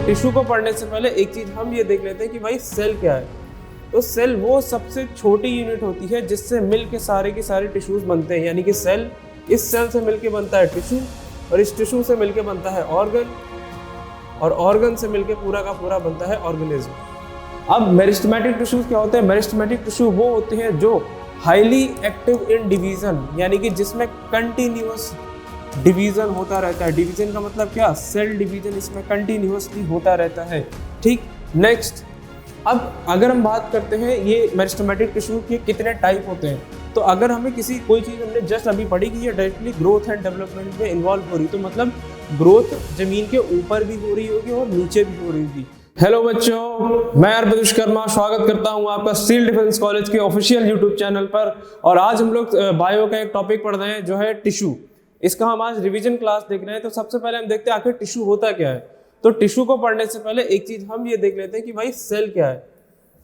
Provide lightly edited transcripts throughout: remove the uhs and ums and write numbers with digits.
Tissue को पढ़ने से पहले एक चीज हम ये देख लेते हैं कि भाई सेल क्या है। तो सेल वो सबसे छोटी यूनिट होती है जिससे मिल के सारे टिश्यूज बनते हैं, यानी कि सेल, इस सेल से मिलके बनता है टिश्यू, और इस टिश्यू से मिलके बनता है ऑर्गन, और ऑर्गन से मिलके पूरा का पूरा बनता है ऑर्गेनिज्म। अब मेरिस्टेमेटिक टिश्यूज क्या होते हैं? मेरिस्टेमेटिक टिश्यू वो होते हैं जो हाईली एक्टिव इन डिवीजन, यानी कि जिसमें कंटिन्यूअस डिवीजन होता रहता है। डिवीजन का मतलब क्या? सेल डिवीजन इसमें कंटिन्यूअसली होता रहता है। ठीक, नेक्स्ट, अब अगर हम बात करते हैं ये मेरिस्टेमेटिक टिश्यू के कितने टाइप होते हैं, तो अगर हमें कोई चीज़ हमने जस्ट अभी पढ़ी कि ये डायरेक्टली ग्रोथ एंड डेवलपमेंट में इन्वॉल्व हो रही, तो मतलब ग्रोथ जमीन के ऊपर भी हो रही होगी और नीचे भी हो रही होगी। हेलो बच्चों, मैं अर्पित विश्वकर्मा स्वागत करता हूं आपका स्टील डिफेंस कॉलेज के ऑफिशियल यूट्यूब चैनल पर। और आज हम लोग बायो का एक टॉपिक पढ़ रहे हैं जो है टिश्यू। इसका हम आज रिवीजन क्लास देख रहे हैं। तो सबसे पहले हम देखते हैं आखिर टिश्यू होता क्या है। तो टिश्यू को पढ़ने से पहले एक चीज हम ये देख लेते हैं कि भाई सेल क्या है।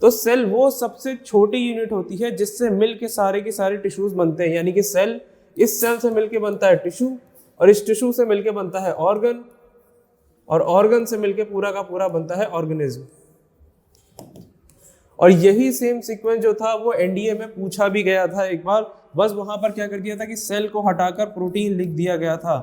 तो सेल वो सबसे छोटी यूनिट होती है जिससे मिल के सारे टिश्यूज बनते हैं, यानी कि सेल, इस सेल से मिलके बनता है टिश्यू, और इस टिश्यू से मिलके बनता है ऑर्गन, और ऑर्गन से मिलके पूरा का पूरा बनता है ऑर्गेनिज्म। और यही सेम सीक्वेंस जो था वो एनडीए में पूछा भी गया था एक बार, बस वहां पर क्या कर दिया था कि सेल को हटाकर प्रोटीन लिख दिया गया था।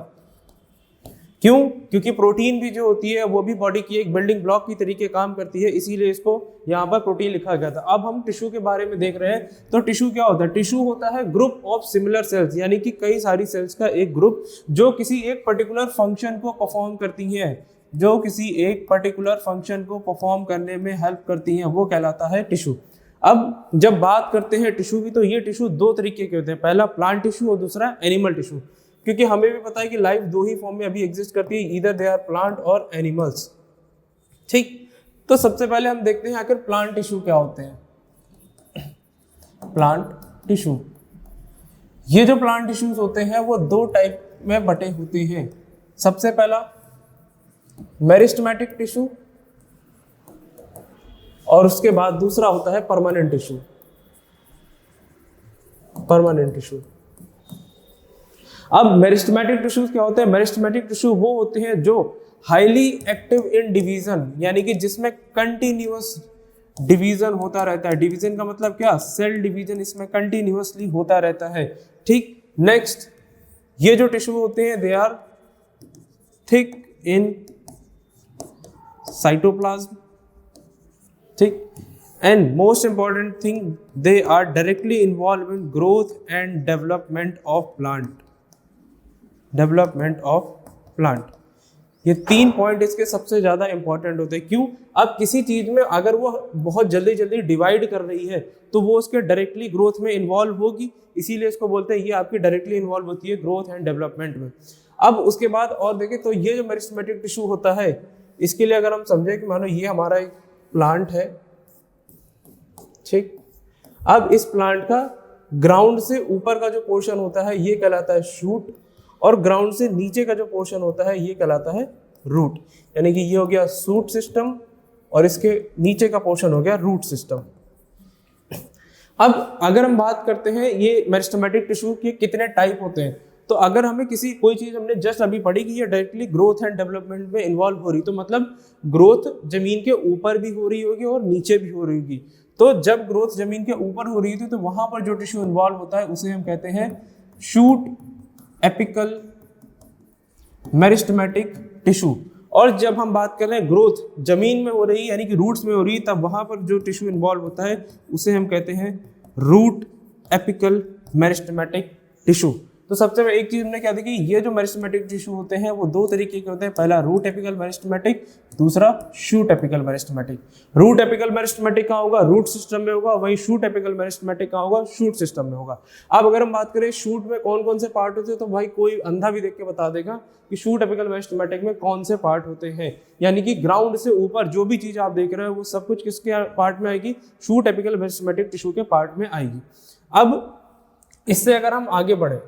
क्यों? क्योंकि प्रोटीन भी जो होती है वो भी बॉडी की एक बिल्डिंग ब्लॉक की तरीके काम करती है, इसीलिए इसको यहाँ पर प्रोटीन लिखा गया था। अब हम टिश्यू के बारे में देख रहे हैं। तो टिश्यू क्या होता है? टिश्यू होता है ग्रुप ऑफ सिमिलर सेल्स, यानी कि कई सारी सेल्स का एक ग्रुप जो किसी एक पर्टिकुलर फंक्शन को परफॉर्म करती हैं, जो किसी एक पर्टिकुलर फंक्शन को परफॉर्म करने में हेल्प करती हैं, वो कहलाता है टिश्यू। अब जब बात करते हैं टिश्यू की, तो ये टिश्यू दो तरीके के होते हैं, पहला प्लांट टिश्यू और दूसरा एनिमल टिश्यू। क्योंकि हमें भी पता है कि लाइफ दो ही फॉर्म में अभी एग्जिस्ट करती है, ईदर दे आर प्लांट और एनिमल्स। ठीक, तो सबसे पहले हम देखते हैं आखिर प्लांट टिश्यू क्या होते हैं। प्लांट टिश्यू, ये जो प्लांट टिश्यूज होते हैं वो दो टाइप में बटे होते हैं। सबसे पहला मेरिस्टेमेटिक टिश्यू, और उसके बाद दूसरा होता है परमानेंट टिश्यू। Permanent tissue. अब मेरिस्टेमेटिक टिश्यूज क्या होते हैं? मेरिस्टेमेटिक टिश्यू वो होते हैं जो हाईली एक्टिव इन डिवीजन, यानी कि जिसमें कंटिन्यूअस डिवीजन होता रहता है। डिवीजन का मतलब क्या? सेल डिवीजन इसमें कंटिन्यूअसली होता रहता है। ठीक, नेक्स्ट, ये जो टिश्यू होते हैं they are thick in cytoplasm. ठीक, and most important thing, they are directly involve in growth and development of plant. Development of plant, ये तीन पॉइंट इसके सबसे ज्यादा इंपॉर्टेंट होते हैं। क्यों? अब किसी चीज में अगर वो बहुत जल्दी जल्दी डिवाइड कर रही है तो वो उसके डायरेक्टली ग्रोथ में इन्वॉल्व होगी, इसीलिए इसको बोलते हैं ये आपकी डायरेक्टली इन्वॉल्व होती है ग्रोथ एंड डेवलपमेंट में। अब उसके बाद और देखें तो ये जो मेरिस्टेमेटिक टिश्यू होता है, इसके लिए अगर हम समझे कि मानो ये हमारा एक प्लांट है, ठीक, अब इस प्लांट का ग्राउंड से ऊपर का जो पोर्शन होता है ये कहलाता है शूट, और ग्राउंड से नीचे का जो पोर्शन होता है ये कहलाता है रूट। यानी कि ये हो गया शूट सिस्टम और इसके नीचे का पोर्शन हो गया रूट सिस्टम। अब अगर हम बात करते हैं ये मेरिस्टेमेटिक टिश्यू के कितने टाइप होते हैं, तो अगर हमें कोई चीज हमने जस्ट अभी पढ़ी कि ये डायरेक्टली ग्रोथ एंड डेवलपमेंट में इन्वॉल्व हो रही, तो मतलब ग्रोथ जमीन के ऊपर भी हो रही होगी और नीचे भी हो रही होगी। तो जब ग्रोथ जमीन के ऊपर हो रही थी तो वहां पर जो टिश्यू इन्वॉल्व होता है उसे हम कहते हैं शूट एपिकल मेरिस्टेमेटिक टिश्यू। और जब हम बात कर रहे हैं ग्रोथ जमीन में हो रही, यानी कि रूट्स में हो रही, तब वहां पर जो टिश्यू इन्वॉल्व होता है उसे हम कहते हैं रूट एपिकल मेरिस्टेमेटिक टिश्यू। तो सबसे एक चीज हमने क्या देखी, ये जो मेरिस्टेमेटिक टिश्यू होते हैं वो दो तरीके के होते हैं, पहला रूट एपिकल मेरिस्टेमेटिक, दूसरा shoot apical meristematic. Root apical meristematic कहाँ होगा? रूट सिस्टम में होगा। वहीं शूट एपिकल मेरिस्टेमेटिक कहाँ होगा? शूट सिस्टम में होगा। अब अगर हम बात करें शूट में कौन कौन से पार्ट होते हैं, तो भाई कोई अंधा भी देख के बता देगा कि शूट एपिकल मेरिस्टेमेटिक में कौन से पार्ट होते हैं। यानी कि ग्राउंड से ऊपर जो भी चीज आप देख रहे हो वो सब कुछ किसके पार्ट में आएगी? शूट एपिकल मेरिस्टेमेटिक टिश्यू के पार्ट में आएगी। अब इससे अगर हम आगे बढ़े,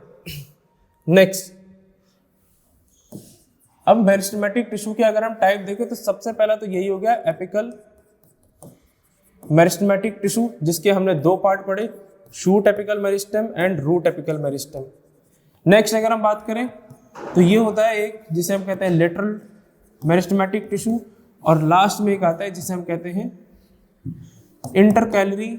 नेक्स्ट, अब मेरिस्टेमेटिक टिश्यू के अगर हम टाइप देखें तो सबसे पहला तो यही हो गया एपिकल मेरिस्टेमेटिक टिश्यू, जिसके हमने दो पार्ट पढ़े, shoot apical meristem and root apical meristem. Next अगर हम बात करें तो ये होता है एक जिसे हम कहते हैं लेटरल मेरिस्टेमेटिक टिश्यू, और लास्ट में एक आता है जिसे हम कहते हैं इंटरकैलरी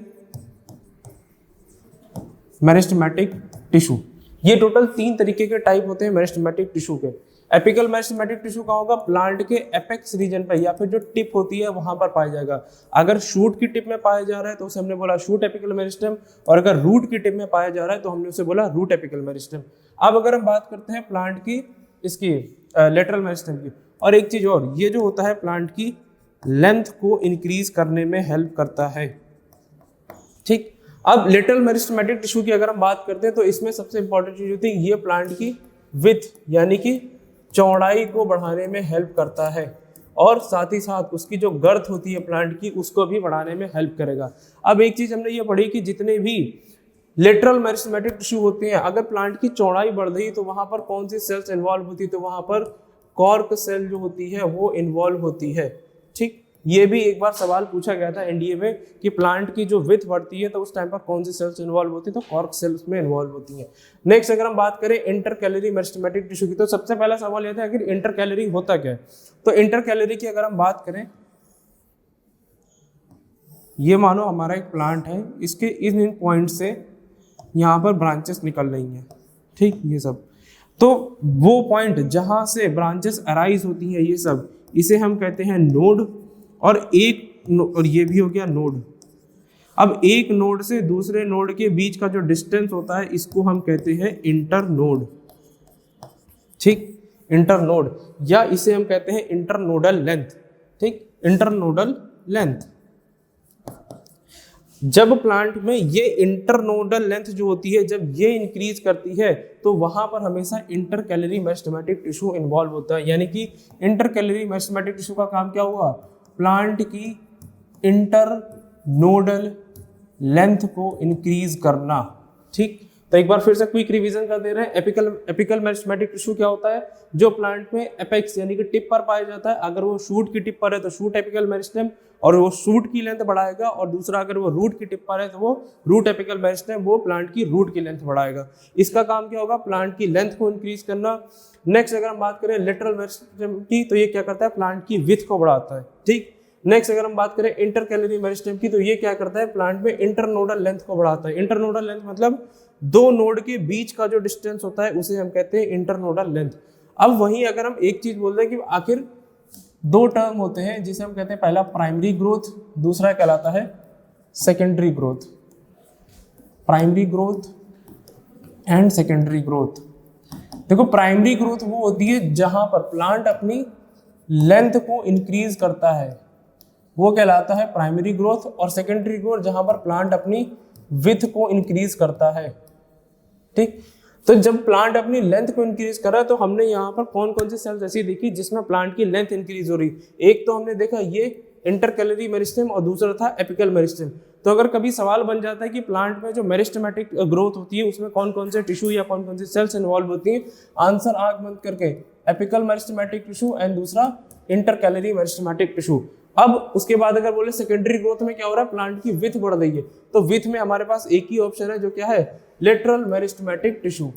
मेरिस्टेमेटिक टिश्यू। ये टोटल 3 तरीके के टाइप होते हैं मेरिस्टेमेटिक टिश्यू के। एपिकल मेरिस्टेमेटिक टिश्यू कहाँ होगा? प्लांट के एपेक्स रीजन पे या फिर जो टिप होती है वहां पर पाया जाएगा। अगर शूट की टिप में पाया जा रहा है तो उसे हमने बोला शूट एपिकल मेरिस्टेम, और अगर रूट की टिप में पाया जा रहा है तो हमने उसे बोला रूट एपिकल मेरिस्टेम। अब अगर हम बात करते हैं प्लांट की इसकी लेटरल मेरिस्टेम की, और एक चीज और, ये जो होता है प्लांट की लेंथ को इंक्रीज करने में हेल्प करता है। ठीक, अब लेटरल मेरिस्टेमेटिक टिश्यू की अगर हम बात करते हैं तो इसमें सबसे इंपॉर्टेंट चीज होती है ये प्लांट की विड्थ यानी कि चौड़ाई को बढ़ाने में हेल्प करता है, और साथ ही साथ उसकी जो गर्थ होती है प्लांट की उसको भी बढ़ाने में हेल्प करेगा। अब एक चीज हमने ये पढ़ी कि जितने भी लेटरल मेरिस्टेमेटिक टिश्यू होते हैं, अगर प्लांट की चौड़ाई बढ़ रही तो वहां पर कौन सी सेल्स इन्वॉल्व होती है? तो वहां पर कॉर्क सेल जो होती है वो इन्वॉल्व होती है। ठीक, ये भी एक बार सवाल पूछा गया था एनडीए में कि प्लांट की जो विड्थ बढ़ती है तो उस टाइम पर कौन सी सेल्स इन्वॉल्व होती है? तो कॉर्क सेल्स में इन्वॉल्व होती हैं। नेक्स्ट अगर हम बात करें इंटरकैलरी मेरिस्टेमेटिक टिश्यू की, तो सबसे पहला सवाल यह था कि इंटरकैलरी होता क्या है? तो इंटरकैलरी की अगर हम बात करें, ये मानो हमारा एक प्लांट है, इसके इन पॉइंट से यहाँ पर ब्रांचेस निकल रही हैं। ठीक, ये सब तो वो पॉइंट जहाँ से ब्रांचेस अराइज होती हैं ये सब, इसे हम कहते हैं नोड, और ये भी हो गया नोड। अब एक नोड से दूसरे नोड के बीच का जो डिस्टेंस होता है इसको हम कहते हैं इंटरनोड। ठीक, इंटरनोड, या इसे हम कहते हैं इंटरनोडल लेंथ। ठीक, इंटरनोडल लेंथ। जब प्लांट में ये इंटरनोडल लेंथ जो होती है जब ये इंक्रीज करती है तो वहां पर हमेशा इंटरकैलरी मेरिस्टेमेटिक टिश्यू इन्वॉल्व होता है। यानी कि इंटरकैलरी मेरिस्टेमेटिक टिश्यू का काम क्या हुआ? प्लांट की इंटरनोडल लेंथ को इंक्रीज करना। ठीक, तो एक बार फिर से क्विक रिवीजन कर दे रहे हैं। एपिकल मेरिस्टेमेटिक टिश्यू क्या होता है? जो प्लांट में एपेक्स यानी कि टिप पर पाया जाता है। अगर वो शूट की टिप पर है तो शूट एपिकल मेरिस्टेम, और वो शूट की लेंथ बढ़ाएगा, और दूसरा अगर वो रूट की टिप पर है तो वो रूट एपिकल मेरिस्टेम, वो प्लांट की रूट की लेंथ बढ़ाएगा। इसका काम क्या होगा? प्लांट की लेंथ को इंक्रीज करना। नेक्स्ट अगर हम बात करें लेटरल मेरिस्टेम की, तो ये क्या करता है? प्लांट की विड्थ को बढ़ाता है। ठीक, नेक्स्ट अगर हम बात करें इंटरकैलरी मेरिस्टेम की, तो ये क्या करता है? प्लांट में इंटरनोडल लेंथ को बढ़ाता है। इंटरनोडल लेंथ मतलब दो नोड के बीच का जो डिस्टेंस होता है उसे हम कहते हैं इंटरनोडल लेंथ। अब वहीं अगर हम एक चीज बोल रहे हैं कि आखिर 2 टर्म होते हैं जिसे हम कहते हैं, पहला प्राइमरी ग्रोथ, दूसरा कहलाता है secondary growth. Primary growth and secondary growth. देखो, प्राइमरी ग्रोथ वो होती है जहां पर प्लांट अपनी लेंथ को इंक्रीज करता है, वो कहलाता है प्राइमरी ग्रोथ। और सेकेंडरी ग्रोथ जहां पर प्लांट अपनी विड्थ को इंक्रीज करता है। ठीक, तो जब प्लांट अपनी लेंथ को इंक्रीज कर रहा है तो हमने यहाँ पर कौन कौन सी सेल्स ऐसी देखी जिसमें प्लांट की लेंथ इंक्रीज हो रही? एक तो हमने देखा ये इंटरकैलरी मेरिस्टेम, और दूसरा था एपिकल मेरिस्टेम। तो अगर कभी सवाल बन जाता है कि प्लांट में जो मेरिस्टेमेटिक ग्रोथ होती है उसमें कौन कौन से टिश्यू या कौन कौन सी सेल्स इन्वॉल्व होती हैं, आंसर आंख बंद करके एपिकल मेरिस्टेमेटिक टिश्यू एंड दूसरा इंटरकैलरी मेरिस्टेमेटिक टिश्यू। अब उसके बाद अगर बोले सेकेंडरी ग्रोथ में क्या हो रहा है? प्लांट की विड्थ बढ़ रही है, तो विड्थ में हमारे पास एक ही ऑप्शन है जो क्या है? Lateral meristematic tissue.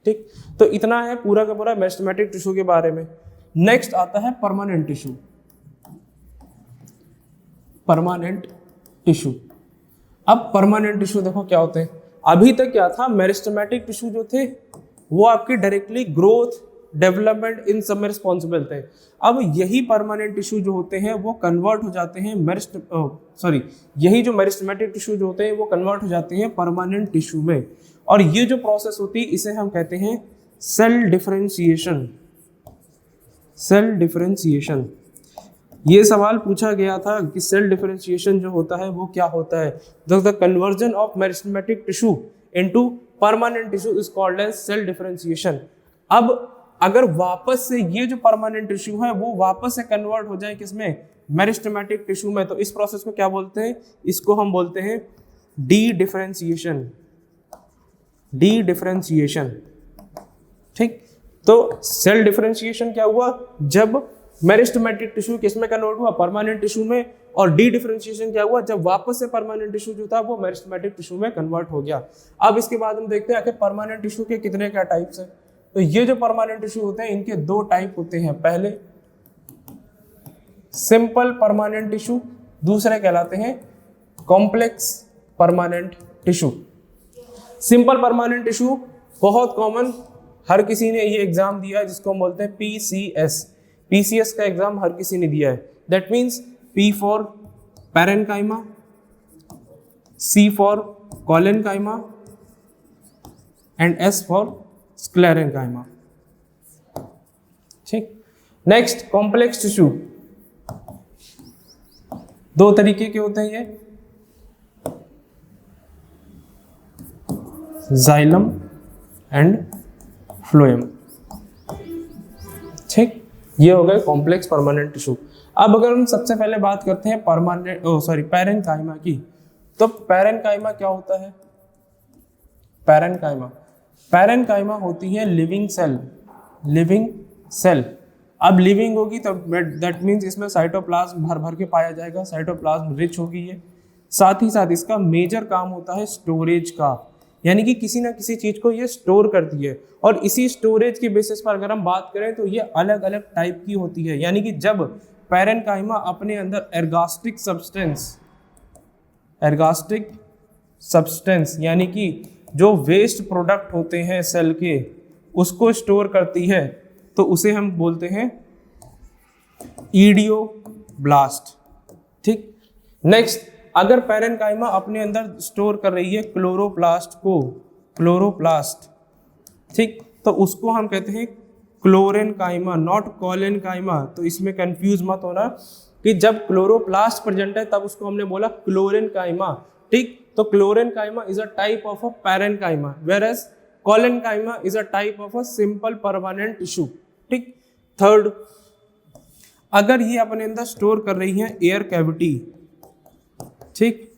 ठीक, तो इतना है पूरा का पूरा मेरिस्टेमेटिक टिश्यू के बारे में। नेक्स्ट आता है परमानेंट टिश्यू। परमानेंट टिश्यू, अब परमानेंट टिश्यू देखो क्या होते हैं। अभी तक क्या था? मेरिस्टेमेटिक टिश्यू जो थे वो आपकी डायरेक्टली ग्रोथ, डेवलपमेंट इन सब में रिस्पॉन्सिबल थे। अब यही परमानेंट टिश्यू जो होते हैं वो कन्वर्ट हो जाते हैं यही जो मेरिस्टेमेटिक टिश्यू जो होते हैं वो कन्वर्ट हो जाते हैं परमानेंट टिश्यू में। और ये जो प्रोसेस होती है इसे हम कहते हैं सेल डिफरेंशिएशन। सेल डिफरेंशिएशन, ये सवाल पूछा गया था कि सेल डिफरेंशिएशन जो होता है वो क्या होता है? The conversion of meristematic tissue into permanent tissue is called as cell differentiation. अब अगर वापस से ये जो परमानेंट टिश्यू है वो वापस से कन्वर्ट हो जाए किसमें? मेरिस्टेमेटिक टिश्यू में, तो इस प्रोसेस को क्या बोलते हैं? इसको हम बोलते हैं डी डिफरेंशिएशन। D differentiation. ठीक, तो सेल डिफरेंशिएशन क्या हुआ? जब मेरिस्टेमेटिक टिश्यू किसमें कन्वर्ट हुआ? परमानेंट टिश्यू में। और डी डिफरेंशिएशन क्या हुआ? जब वापस से परमानेंट टिश्यू जो था वो मेरिस्टेमेटिक टिश्यू में कन्वर्ट हो गया। अब इसके बाद हम देखते हैं आखिर परमानेंट टिश्यू के कितने क्या टाइप्स हैं। तो ये जो परमानेंट टिश्यू होते हैं इनके 2 टाइप होते हैं। पहले सिंपल परमानेंट टिश्यू, दूसरे कहलाते हैं complex permanent tissue. Simple permanent tissue बहुत कॉमन, हर किसी ने ये एग्जाम दिया है जिसको हम बोलते हैं पीसीएस। पीसीएस का एग्जाम हर किसी ने दिया है। That means P for parenchyma, C for collenchyma and S for sclerenchyma. ठीक, नेक्स्ट कॉम्प्लेक्स टिश्यू, दो तरीके के होते हैं ये, जाइलम एंड फ्लोएम। ठीक, ये हो गए कॉम्प्लेक्स परमानेंट टिश्यू। अब अगर हम सबसे पहले बात करते हैं पैरेन्काइमा की, तो पैरेन्काइमा क्या होता है? पैरेन्काइमा होती है लिविंग सेल। अब लिविंग होगी तो दैट मीन्स इसमें साइटोप्लाज्म भर भर के पाया जाएगा, साइटोप्लाज्म रिच होगी ये। साथ ही साथ इसका मेजर काम होता है स्टोरेज का, यानी कि किसी ना किसी चीज को ये स्टोर करती है। और इसी स्टोरेज के बेसिस पर अगर हम बात करें तो ये अलग अलग टाइप की होती है। यानी कि जब पैरेन्काइमा अपने अंदर एर्गास्टिक सब्सटेंस यानी कि जो वेस्ट प्रोडक्ट होते हैं सेल के, उसको स्टोर करती है, तो उसे हम बोलते हैं ईडियोब्लास्ट। ठीक, नेक्स्ट अगर पैरेन्काइमा अपने अंदर स्टोर कर रही है क्लोरोप्लास्ट, ठीक, तो उसको हम कहते हैं क्लोरेन्काइमा, नॉट कोलेन्काइमा। तो इसमें कंफ्यूज मत होना कि जब क्लोरोप्लास्ट प्रेजेंट है तब उसको हमने बोला क्लोरेन्काइमा। ठीक, तो क्लोरेन्काइमा is a type of a parenchyma, whereas collenchyma is a type of a simple permanent tissue. ठीक, थर्ड, अगर ये अपने अंदर स्टोर कर रही हैं एयर कैविटी, ठीक,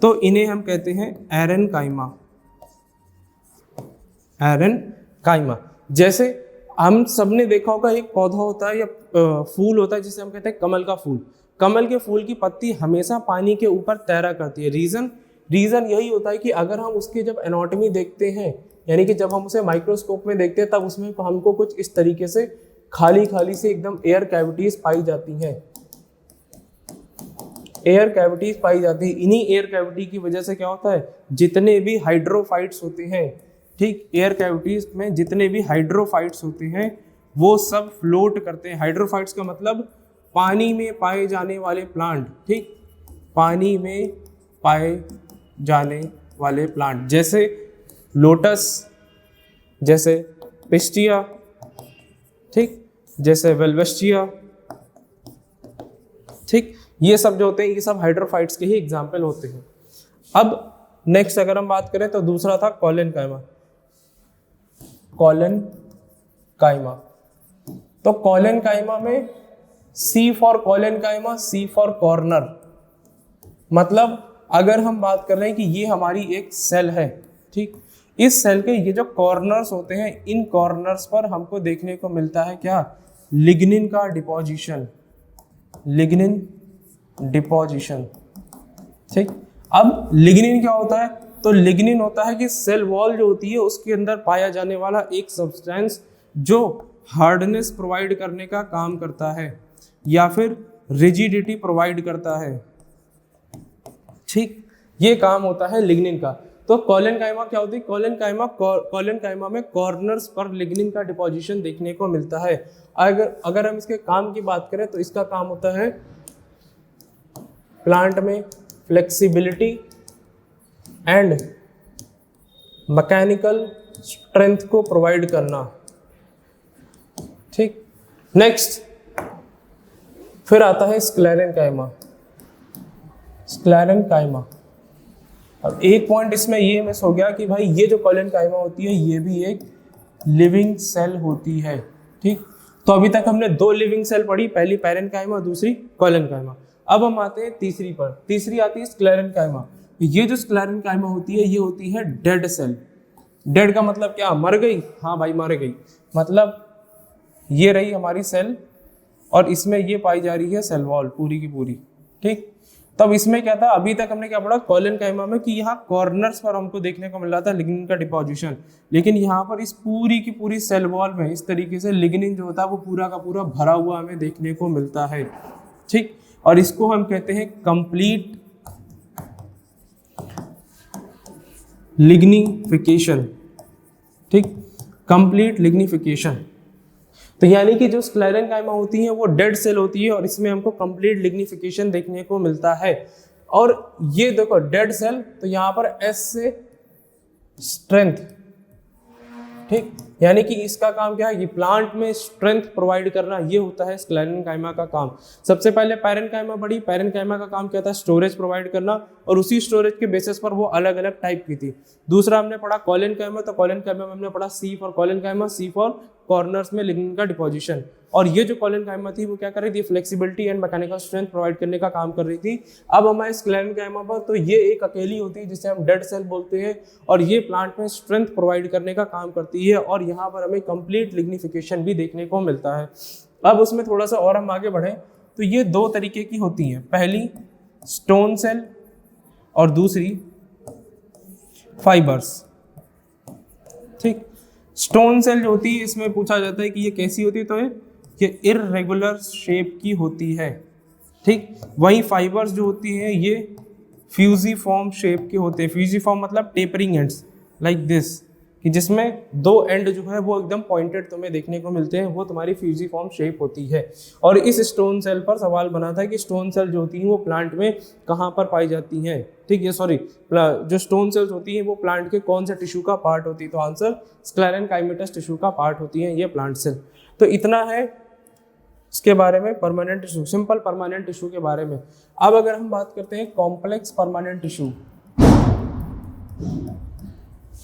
तो इन्हें हम कहते हैं एरेन्काइमा। जैसे हम सबने देखा होगा एक पौधा होता है या फूल होता है जिसे हम कहते हैं कमल का फूल। कमल के फूल की पत्ती हमेशा पानी के ऊपर तैरा करती है। रीजन यही होता है कि अगर हम उसकी जब एनाटॉमी देखते हैं, यानी कि जब हम उसे माइक्रोस्कोप में देखते हैं, तब उसमें हमको कुछ इस तरीके से खाली से एकदम एयर कैविटीज पाई जाती हैं। एयर कैविटीज पाई जाती है। इन्हीं एयर कैविटी की वजह से क्या होता है, जितने भी हाइड्रोफाइट्स होते हैं, ठीक, एयर कैविटीज में जितने भी हाइड्रोफाइट्स होते हैं वो सब फ्लोट करते हैं। हाइड्रोफाइट्स का मतलब पानी में पाए जाने वाले प्लांट। ठीक, पानी में पाए जाने वाले प्लांट, जैसे लोटस, जैसे पिस्टिया, ठीक, जैसे वेलवेस्टिया। ठीक, ये सब जो होते हैं ये सब हाइड्रोफाइट्स के ही एग्जाम्पल होते हैं। अब नेक्स्ट अगर हम बात करें तो दूसरा था कोलेन्काइमा। तो कोलेन्काइमा में C for collenchyma, C for corner. मतलब अगर हम बात कर रहे हैं कि ये हमारी एक सेल है, ठीक, इस सेल के ये जो कॉर्नर्स होते हैं, इन कॉर्नर्स पर हमको देखने को मिलता है क्या, लिग्निन का डिपोजिशन। ठीक, अब लिग्निन क्या होता है, तो लिग्निन होता है कि सेल वॉल जो होती है उसके अंदर पाया जाने वाला एक सब्सटेंस जो हार्डनेस प्रोवाइड करने का काम करता है या फिर रिजिडिटी प्रोवाइड करता है। ठीक, ये काम होता है लिग्निन का। तो कोलेन्काइमा क्या होती है, कोलेन्काइमा में कॉर्नर्स पर लिग्निन का डिपोजिशन देखने को मिलता है। अगर हम इसके काम की बात करें तो इसका काम होता है प्लांट में फ्लेक्सिबिलिटी एंड मैकेनिकल स्ट्रेंथ को प्रोवाइड करना। ठीक, नेक्स्ट फिर आता है स्क्लेरेन्काइमा। अब एक पॉइंट इसमें ये मिस हो गया कि भाई ये जो कोलेन्काइमा होती है ये भी एक लिविंग सेल होती है। ठीक, तो अभी तक हमने दो लिविंग सेल पढ़ी, पहली पैरेन्काइमा, दूसरी कोलेन्काइमा। अब हम आते हैं तीसरी पर। तीसरी आती है स्क्लेरेन्काइमा। ये जो स्क्लेरेन्काइमा होती है ये होती है डेड सेल। डेड का मतलब क्या, मर गई? हाँ भाई मर गई। मतलब ये रही हमारी सेल और इसमें ये पाई जा रही है सेल वॉल पूरी की पूरी। ठीक, तब इसमें क्या था, अभी तक हमने क्या पढ़ा कोलेन्काइमा में कि यहाँ कॉर्नर्स पर हमको देखने को मिल रहा था लिग्निन का डिपोजिशन, लेकिन यहाँ पर इस पूरी की पूरी सेल वॉल में इस तरीके से लिग्निन जो होता है वो पूरा का पूरा भरा हुआ हमें देखने को मिलता है। ठीक। और इसको हम कहते हैं कंप्लीट लिग्निफिकेशन, ठीक, कंप्लीट लिग्निफिकेशन। तो यानी कि जो स्क्लेरेनकाइमा होती है वो डेड सेल होती है और इसमें हमको कंप्लीट लिग्निफिकेशन देखने को मिलता है। और ये देखो डेड सेल, तो यहाँ पर एस से स्ट्रेंथ, ठीक, यानी कि इसका काम क्या है कि प्लांट में स्ट्रेंथ प्रोवाइड करना, ये होता है स्क्लेरेनकाइमा का काम। सबसे पहले पैरेनकाइमा बढ़ी, पैरेनकाइमा का काम क्या था, स्टोरेज प्रोवाइड करना, और उसी स्टोरेज के बेसिस पर वो अलग अलग टाइप की थी। दूसरा हमने पढ़ा कॉलेनकाइमा, तो कॉलेनकाइमा में हमने पढ़ा C for collenchyma, C for corners में लिग्निन का डिपोजिशन। और ये जो कॉलेनकाइमा थी वो क्या कर रही थी, flexibility and mechanical strength provide करने का काम कर रही थी। अब हमारे स्क्लेरेनकाइमा पर तो ये एक अकेली होती है जिसे हम डेड सेल बोलते हैं, और ये प्लांट में स्ट्रेंथ प्रोवाइड करने का काम करती है, और यहाँ पर हमें कंप्लीट लिग्निफिकेशन भी देखने को मिलता है। अब उसमें थोड़ा सा और हम आगे बढ़े तो ये दो तरीके की होती हैं, पहली स्टोन सेल और दूसरी फाइबर्स, ठीक। स्टोन सेल जो होती है इसमें पूछा जाता है कि ये कैसी होती है, तो ये इर्रेगुलर शेप की होती है, ठीक। वहीं फाइबर्स जो होती है ये फ्यूजिफॉर्म शेप के होते हैं। फ्यूजिफॉर्म मतलब टेपरिंग एंड्स लाइक दिस, कि जिसमें दो एंड जो है वो एकदम पॉइंटेड तुम्हें देखने को मिलते हैं, वो तुम्हारी फ्यूजिफॉर्म शेप होती है। और इस स्टोन सेल पर सवाल बना था कि स्टोन सेल जो होती हैं वो प्लांट में कहाँ पर पाई जाती हैं, ठीक है, सॉरी, जो स्टोन सेल्स होती हैं वो प्लांट के कौन से टिश्यू का पार्ट होती है, तो आंसर स्क्लेरेनकाइमेटस टिश्यू का पार्ट होती है ये प्लांट सेल। तो इतना है इसके बारे में, permanent tissue, simple permanent tissue के बारे में। अब अगर हम बात करते हैं complex permanent tissue,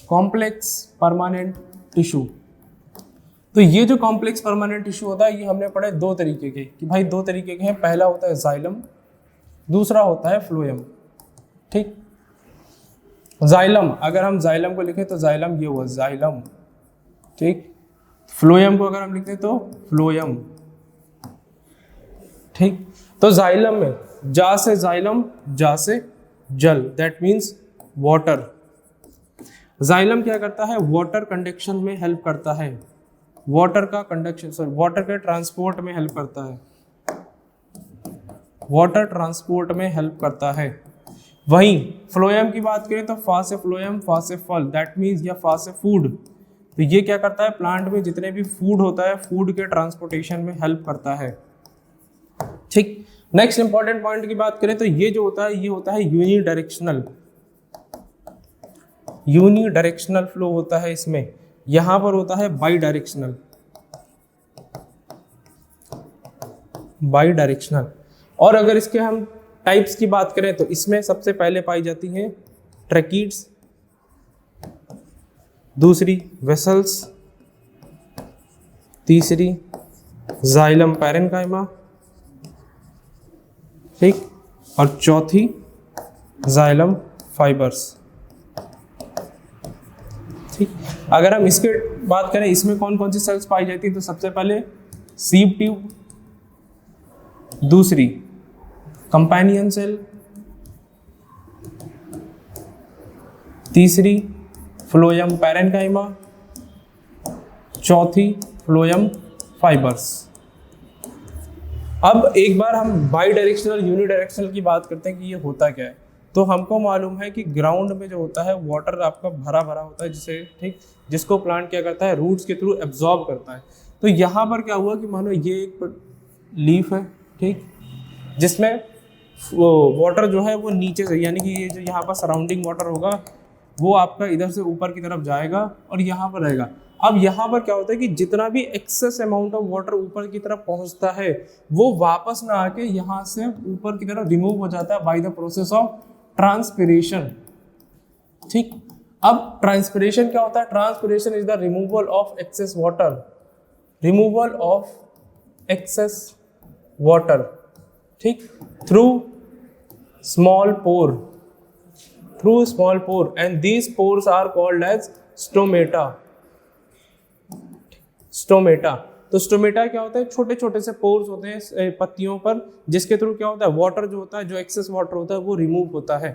complex permanent tissue, तो ये जो कॉम्प्लेक्स परमानेंट टिश्यू होता है ये हमने पढ़े दो तरीके के, कि भाई दो तरीके के हैं, पहला होता है जाइलम, दूसरा होता है फ्लोएम, ठीक। जाइलम, अगर हम जाइलम को लिखें तो जाइलम ये हुआ जाइलम, ठीक। फ्लोएम को अगर हम लिखते तो फ्लोएम, ठीक। तो जाइलम में जा से जाइलम, जा से जल, दैट मीन्स वाटर। जाइलम क्या करता है, वाटर कंडक्शन में हेल्प करता है, वाटर का कंडक्शन, सॉरी वाटर के ट्रांसपोर्ट में हेल्प करता है, वाटर ट्रांसपोर्ट में हेल्प करता है। वहीं फ्लोएम की बात करें तो फा से फ्लोएम, फा से फल, दैट मीन्स, या फा से फूड, तो ये क्या करता है, प्लांट में जितने भी फूड होता है फूड के ट्रांसपोर्टेशन में हेल्प करता है, ठीक। नेक्स्ट इंपॉर्टेंट पॉइंट की बात करें तो ये जो होता है ये होता है यूनिडायरेक्शनल, यूनिडायरेक्शनल फ्लो होता है इसमें। यहां पर होता है बाई डायरेक्शनल, बाई डायरेक्शनल। और अगर इसके हम टाइप्स की बात करें तो इसमें सबसे पहले पाई जाती हैं ट्रैकीड्स, दूसरी वेसल्स, तीसरी जाइलम पैरेनकाइमा, ठीक, और चौथी जाइलम फाइबर्स, ठीक। अगर हम इसके बात करें इसमें कौन कौन सी सेल्स पाई जाती हैं, तो सबसे पहले सीव ट्यूब, दूसरी कंपेनियन सेल, तीसरी फ्लोएम पैरेनकाइमा, चौथी फ्लोएम फाइबर्स। अब एक बार हम बाई डायरेक्शनल यूनिडायरेक्शनल की बात करते हैं कि ये होता क्या है, तो हमको मालूम है कि ग्राउंड में जो होता है वाटर आपका भरा भरा होता है, जिसे, ठीक, जिसको प्लांट क्या करता है, रूट्स के थ्रू एब्जॉर्ब करता है। तो यहाँ पर क्या हुआ कि मानो ये एक लीफ है, ठीक, जिसमें वाटर जो है वो नीचे से, यानी कि ये जो यहाँ पर सराउंडिंग वाटर होगा वो आपका इधर से ऊपर की तरफ जाएगा और यहाँ पर रहेगा। अब यहाँ पर क्या होता है कि जितना भी एक्सेस अमाउंट ऑफ वाटर ऊपर की तरफ पहुँचता है वो वापस ना आके यहाँ से ऊपर की तरफ रिमूव हो जाता है by the process of transpiration, ठीक। अब ट्रांसपिरेशन क्या होता है, transpiration is the removal of excess water, removal of excess water, ठीक, through small pore, through small pore, and these pores are called as stomata, stomata. तो stomata क्या होता है, छोटे छोटे से पोर्स होते हैं पत्तियों पर, जिसके थ्रू क्या होता है, वाटर जो होता है, जो एक्सेस वाटर होता है वो रिमूव होता है,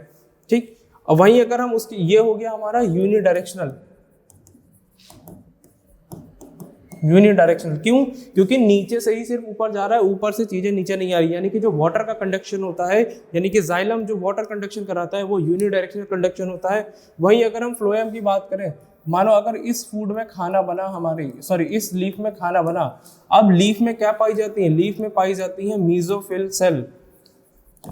ठीक। और वहीं अगर हम उसकी, ये हो गया हमारा यूनिडायरेक्शनल, यूनिडायरेक्शनल क्यों? क्योंकि नीचे से ही सिर्फ ऊपर जा रहा है, ऊपर से चीजें नीचे नहीं आ रही। यानी कि जो वाटर का कंडक्शन होता है, यानी कि जाइलम जो वाटर कंडक्शन कराता है वो यूनिडायरेक्शनल कंडक्शन होता है। वहीं अगर हम फ्लोएम की बात करें, मानो अगर इस फूड में खाना बना इस लीफ में खाना बना, अब लीफ में क्या पाई जाती है? लीफ में पाई जाती है मीजोफिल सेल।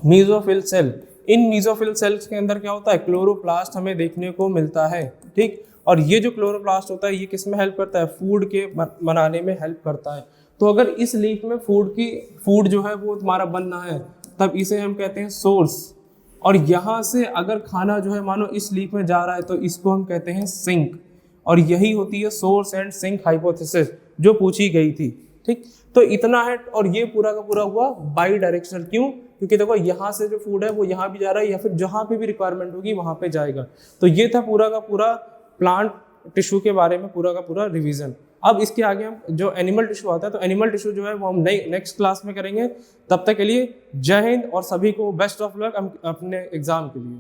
मीजोफिल सेल, इन मीजोफिल सेल्स के अंदर क्या होता है? क्लोरोप्लास्ट हमें देखने को मिलता है, ठीक। और ये जो क्लोरोप्लास्ट होता है ये किस में हेल्प करता है? फूड के बनाने में हेल्प करता है। तो अगर इस लीफ में फूड जो है वो तुम्हारा बनना है, तब इसे हम कहते हैं सोर्स। और यहाँ से अगर खाना जो है मानो इस लीफ में जा रहा है, तो इसको हम कहते हैं सिंक। और यही होती है सोर्स एंड सिंक हाइपोथेसिस जो पूछी गई थी, ठीक। तो इतना है, और ये पूरा का पूरा हुआ बाई डायरेक्शनल। क्यों? क्योंकि देखो यहाँ से जो फूड है वो यहाँ भी जा रहा है, या फिर जहाँ पे भी रिक्वायरमेंट होगी वहाँ पे जाएगा। तो ये था पूरा का पूरा प्लांट टिश्यू के बारे में पूरा का पूरा रिवीजन। अब इसके आगे हम जो एनिमल टिश्यू आता है, तो एनिमल टिश्यू जो है वो हम नेक्स्ट क्लास में करेंगे। तब तक के लिए जय हिंद और सभी को बेस्ट ऑफ लक अपने एग्जाम के लिए।